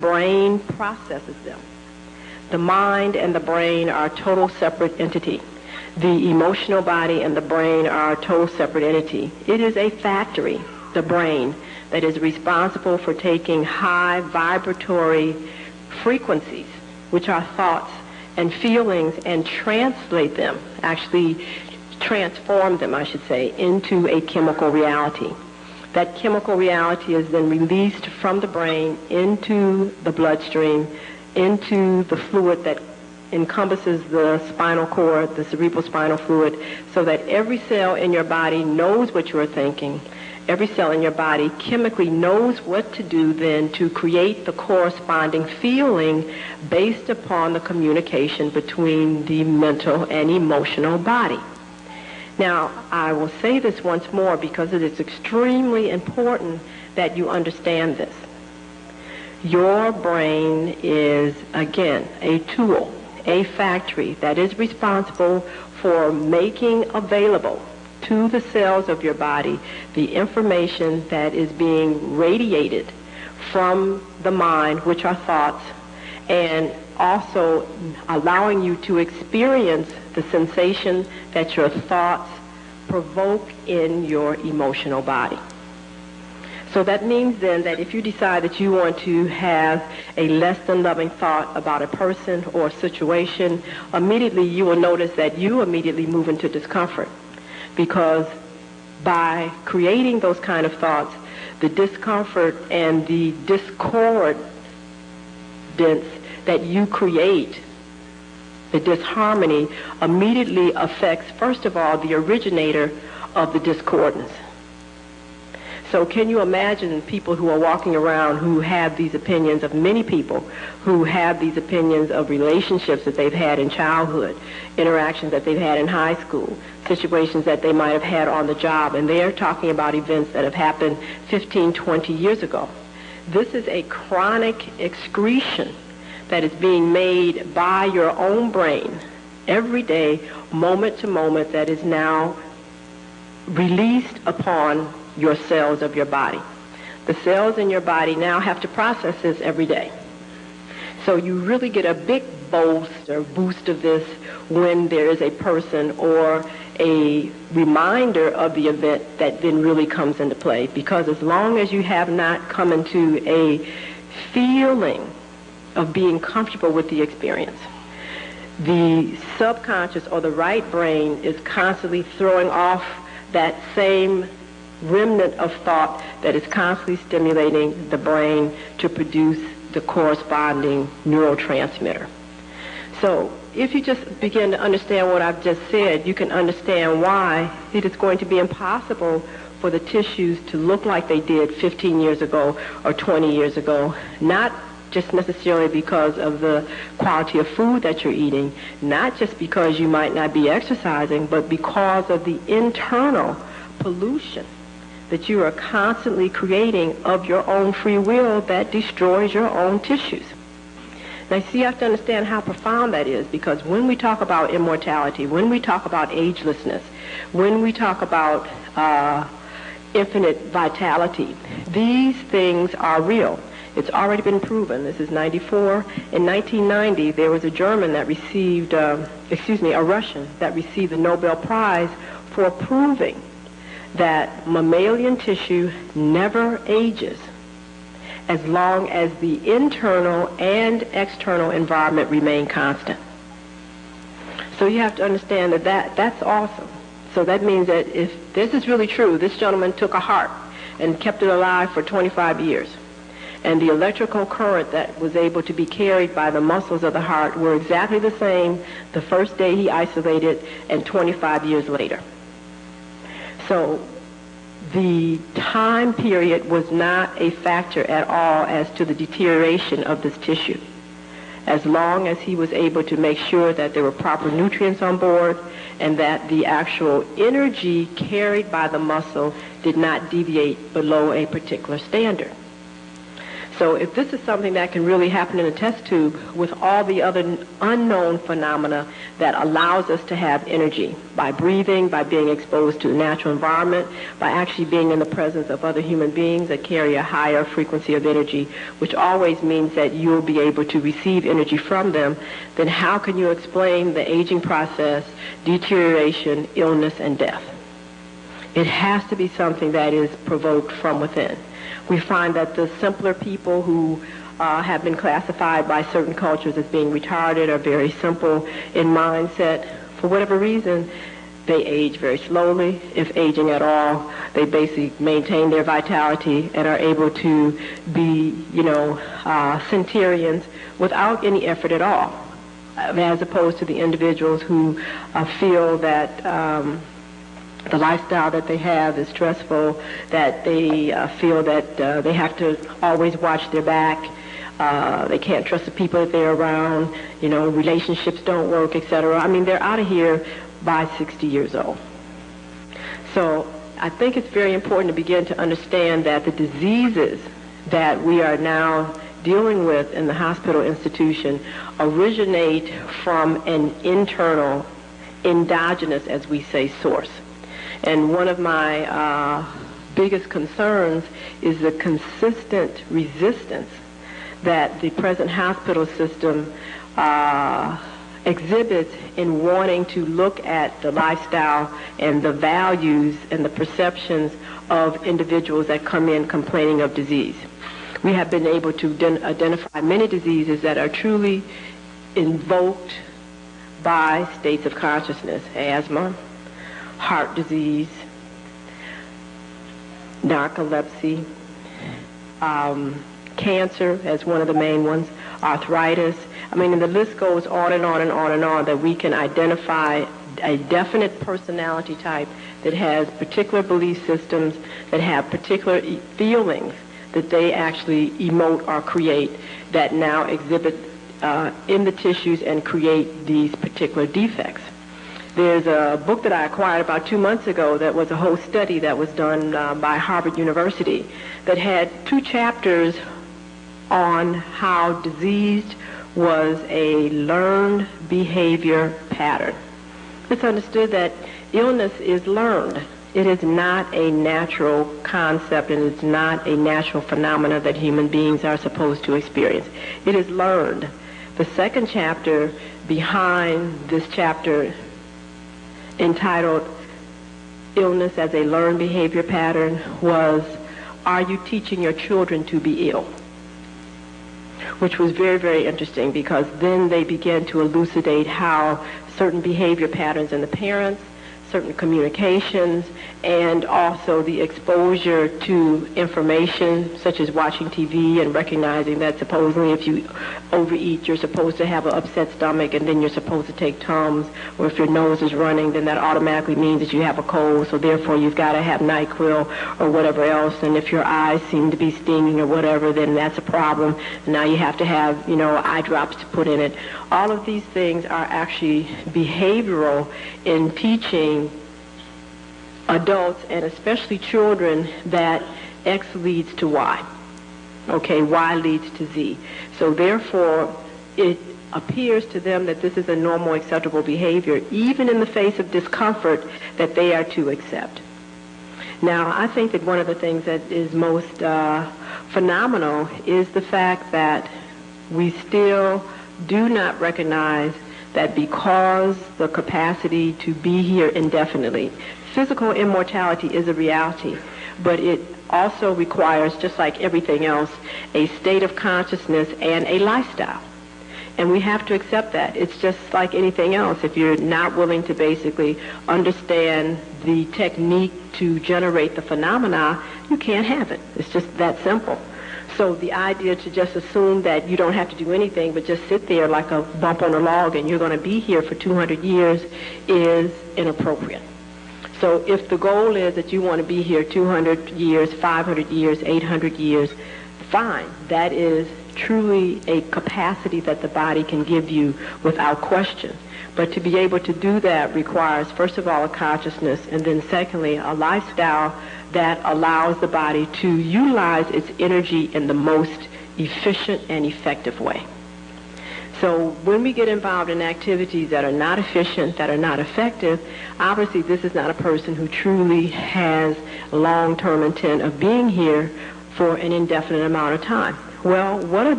brain processes them. The mind and the brain are a total separate entity. The emotional body and the brain are a total separate entity. It is a factory, the brain, that is responsible for taking high vibratory frequencies, which are thoughts and feelings, and translate them, actually transform them, I should say, into a chemical reality. That chemical reality is then released from the brain into the bloodstream, into the fluid that encompasses the spinal cord, the cerebrospinal fluid, so that every cell in your body knows what you are thinking. Every cell in your body chemically knows what to do then to create the corresponding feeling based upon the communication between the mental and emotional body. Now, I will say this once more because it is extremely important that you understand this. Your brain is, again, a tool, a factory that is responsible for making available to the cells of your body the information that is being radiated from the mind, which are thoughts, and also allowing you to experience the sensation that your thoughts provoke in your emotional body. So that means then that if you decide that you want to have a less than loving thought about a person or a situation, immediately you will notice that you immediately move into discomfort, because by creating those kind of thoughts, the discomfort and the discordance that you create, the disharmony, immediately affects, first of all, the originator of the discordance. So can you imagine people who are walking around who have these opinions, of many people who have these opinions of relationships that they've had in childhood, interactions that they've had in high school, situations that they might have had on the job, and they're talking about events that have happened 15, 20 years ago. This is a chronic excretion that is being made by your own brain every day, moment to moment, that is now released upon your cells of your body. The cells in your body now have to process this every day. So you really get a big boost of this when there is a person or a reminder of the event that then really comes into play. Because as long as you have not come into a feeling of being comfortable with the experience, the subconscious or the right brain is constantly throwing off that same remnant of thought that is constantly stimulating the brain to produce the corresponding neurotransmitter. So if you just begin to understand what I've just said, you can understand why it is going to be impossible for the tissues to look like they did 15 years ago or 20 years ago, not just necessarily because of the quality of food that you're eating, not just because you might not be exercising, but because of the internal pollution that you are constantly creating of your own free will that destroys your own tissues. Now, see, you have to understand how profound that is, because when we talk about immortality, when we talk about agelessness, when we talk about infinite vitality, these things are real. It's already been proven. This is 94. In 1990, there was a German that received, a Russian that received the Nobel Prize for proving that mammalian tissue never ages as long as the internal and external environment remain constant. So you have to understand that's awesome. So that means that if this is really true, this gentleman took a heart and kept it alive for 25 years. And the electrical current that was able to be carried by the muscles of the heart were exactly the same the first day he isolated and 25 years later. So the time period was not a factor at all as to the deterioration of this tissue, as long as he was able to make sure that there were proper nutrients on board and that the actual energy carried by the muscle did not deviate below a particular standard. So if this is something that can really happen in a test tube with all the other unknown phenomena that allows us to have energy by breathing, by being exposed to the natural environment, by actually being in the presence of other human beings that carry a higher frequency of energy, which always means that you'll be able to receive energy from them, then how can you explain the aging process, deterioration, illness, and death? It has to be something that is provoked from within. We find that the simpler people who have been classified by certain cultures as being retarded or very simple in mindset, for whatever reason, they age very slowly, if aging at all. They basically maintain their vitality and are able to be, centurions without any effort at all, as opposed to the individuals who feel that the lifestyle that they have is stressful, that they feel that they have to always watch their back, they can't trust the people that they're around, relationships don't work, etc. I mean, they're out of here by 60 years old. So I think it's very important to begin to understand that the diseases that we are now dealing with in the hospital institution originate from an internal, endogenous, as we say, source. And one of my biggest concerns is the consistent resistance that the present hospital system exhibits in wanting to look at the lifestyle and the values and the perceptions of individuals that come in complaining of disease. We have been able to identify many diseases that are truly invoked by states of consciousness: asthma, heart disease, narcolepsy, cancer as one of the main ones, arthritis. I mean, and the list goes on and on and on and on, that we can identify a definite personality type that has particular belief systems, that have particular feelings that they actually emote or create, that now exhibit in the tissues and create these particular defects. There's a book that I acquired about 2 months ago that was a whole study that was done by Harvard University that had 2 chapters on how diseased was a learned behavior pattern. It's understood that illness is learned. It is not a natural concept, and it's not a natural phenomena that human beings are supposed to experience. It is learned. The second chapter behind this chapter, entitled Illness as a Learned Behavior Pattern, was, are you teaching your children to be ill? Which was very, very interesting, because then they began to elucidate how certain behavior patterns in the parents, certain communications, and also the exposure to information such as watching TV and recognizing that supposedly if you overeat, you're supposed to have an upset stomach, and then you're supposed to take Tums, or if your nose is running, then that automatically means that you have a cold, so therefore you've got to have NyQuil or whatever else, and if your eyes seem to be stinging or whatever, then that's a problem, and now you have to have, eye drops to put in it. All of these things are actually behavioral in teaching adults, and especially children, that X leads to Y. Okay, Y leads to Z. So therefore, it appears to them that this is a normal, acceptable behavior, even in the face of discomfort that they are to accept. Now, I think that one of the things that is most phenomenal is the fact that we still do not recognize that because the capacity to be here indefinitely, physical immortality is a reality, but it also requires, just like everything else, a state of consciousness and a lifestyle. And we have to accept that. It's just like anything else. If you're not willing to basically understand the technique to generate the phenomena, you can't have it. It's just that simple. So the idea to just assume that you don't have to do anything but just sit there like a bump on a log and you're going to be here for 200 years is inappropriate. So if the goal is that you want to be here 200 years, 500 years, 800 years, fine. That is truly a capacity that the body can give you without question. But to be able to do that requires, first of all, a consciousness, and then secondly, a lifestyle that allows the body to utilize its energy in the most efficient and effective way. So when we get involved in activities that are not efficient, that are not effective, obviously this is not a person who truly has long-term intent of being here for an indefinite amount of time. Well, what are